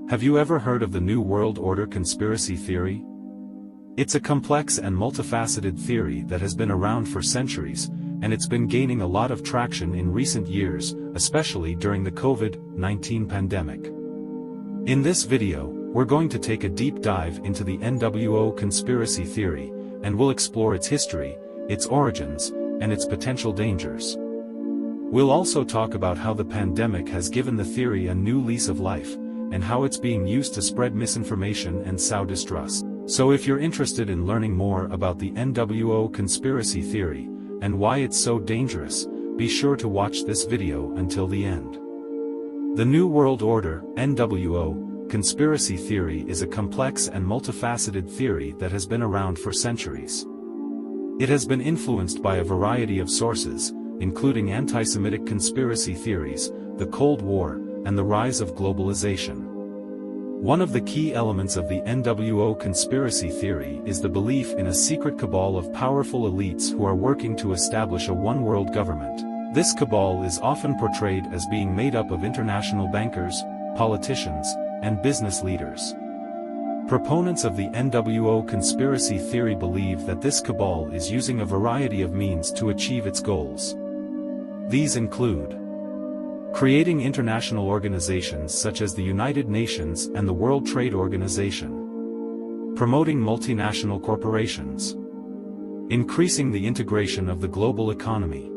Have you ever heard of the New World Order conspiracy theory? It's a complex and multifaceted theory that has been around for centuries, and it's been gaining a lot of traction in recent years, especially during the COVID-19 pandemic. In this video, we're going to take a deep dive into the NWO conspiracy theory, and we'll explore its history, its origins, and its potential dangers. We'll also talk about how the pandemic has given the theory a new lease of life, and how it's being used to spread misinformation and sow distrust. So if you're interested in learning more about the NWO conspiracy theory, and why it's so dangerous, be sure to watch this video until the end. The New World Order, NWO, conspiracy theory is a complex and multifaceted theory that has been around for centuries. It has been influenced by a variety of sources, including anti-Semitic conspiracy theories, the Cold War, and the rise of globalization. One of the key elements of the NWO conspiracy theory is the belief in a secret cabal of powerful elites who are working to establish a one-world government. This cabal is often portrayed as being made up of international bankers, politicians, and business leaders. Proponents of the NWO conspiracy theory believe that this cabal is using a variety of means to achieve its goals. These include creating international organizations such as the United Nations and the World Trade Organization, promoting multinational corporations, increasing the integration of the global economy,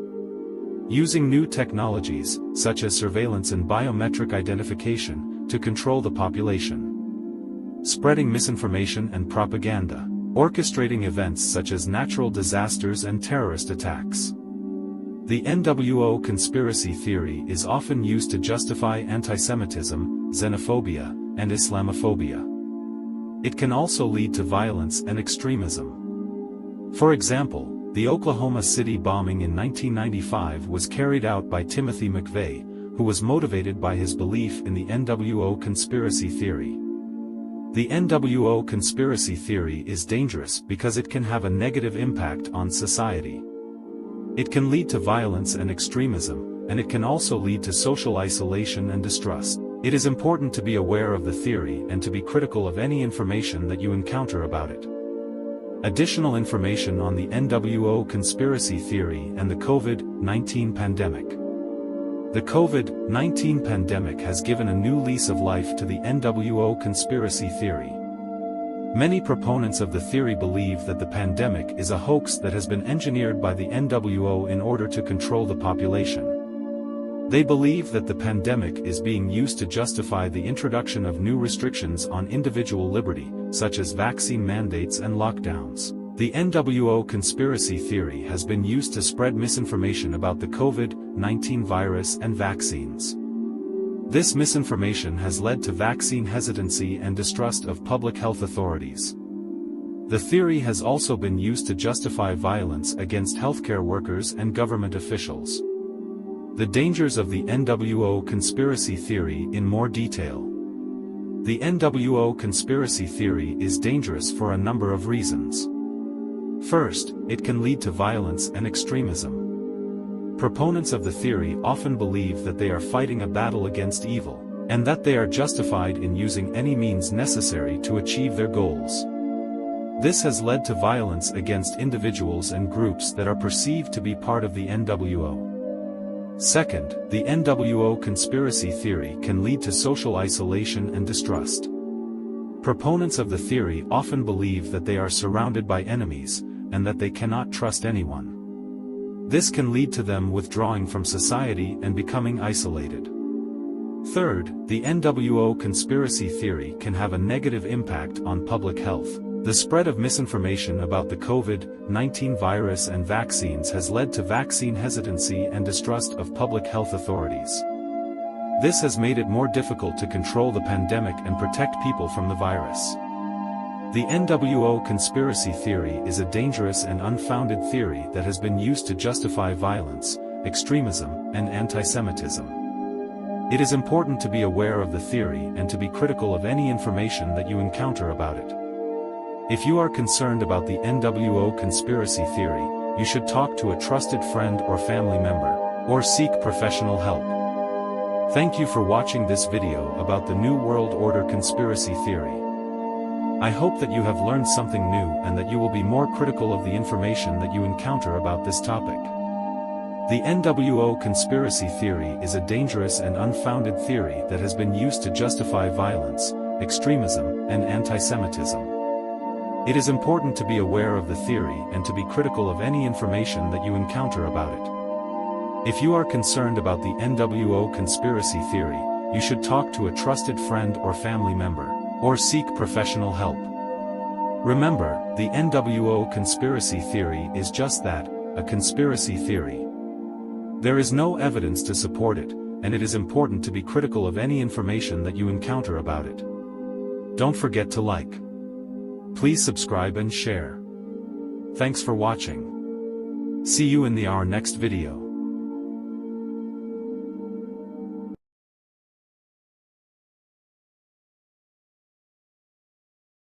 using new technologies, such as surveillance and biometric identification, to control the population, spreading misinformation and propaganda, orchestrating events such as natural disasters and terrorist attacks. The NWO conspiracy theory is often used to justify anti-Semitism, xenophobia, and Islamophobia. It can also lead to violence and extremism. For example, the Oklahoma City bombing in 1995 was carried out by Timothy McVeigh, who was motivated by his belief in the NWO conspiracy theory. The NWO conspiracy theory is dangerous because it can have a negative impact on society. It can lead to violence and extremism, and it can also lead to social isolation and distrust. It is important to be aware of the theory and to be critical of any information that you encounter about it. Additional information on the NWO conspiracy theory and the COVID-19 pandemic. The COVID-19 pandemic has given a new lease of life to the NWO conspiracy theory. Many proponents of the theory believe that the pandemic is a hoax that has been engineered by the NWO in order to control the population. They believe that the pandemic is being used to justify the introduction of new restrictions on individual liberty, such as vaccine mandates and lockdowns. The NWO conspiracy theory has been used to spread misinformation about the COVID-19 virus and vaccines. This misinformation has led to vaccine hesitancy and distrust of public health authorities. The theory has also been used to justify violence against healthcare workers and government officials. The dangers of the NWO conspiracy theory in more detail. The NWO conspiracy theory is dangerous for a number of reasons. First, it can lead to violence and extremism. Proponents of the theory often believe that they are fighting a battle against evil, and that they are justified in using any means necessary to achieve their goals. This has led to violence against individuals and groups that are perceived to be part of the NWO. Second, the NWO conspiracy theory can lead to social isolation and distrust. Proponents of the theory often believe that they are surrounded by enemies, and that they cannot trust anyone. This can lead to them withdrawing from society and becoming isolated. Third, the NWO conspiracy theory can have a negative impact on public health. The spread of misinformation about the COVID-19 virus and vaccines has led to vaccine hesitancy and distrust of public health authorities. This has made it more difficult to control the pandemic and protect people from the virus. The NWO conspiracy theory is a dangerous and unfounded theory that has been used to justify violence, extremism, and anti-Semitism. It is important to be aware of the theory and to be critical of any information that you encounter about it. If you are concerned about the NWO conspiracy theory, you should talk to a trusted friend or family member, or seek professional help. Thank you for watching this video about the New World Order conspiracy theory. I hope that you have learned something new and that you will be more critical of the information that you encounter about this topic. The NWO conspiracy theory is a dangerous and unfounded theory that has been used to justify violence, extremism, and anti-Semitism. It is important to be aware of the theory and to be critical of any information that you encounter about it. If you are concerned about the NWO conspiracy theory, you should talk to a trusted friend or family member, or seek professional help. Remember, the NWO conspiracy theory is just that, a conspiracy theory. There is no evidence to support it, and it is important to be critical of any information that you encounter about it. Don't forget to like. Please subscribe and share. Thanks for watching. See you in our next video.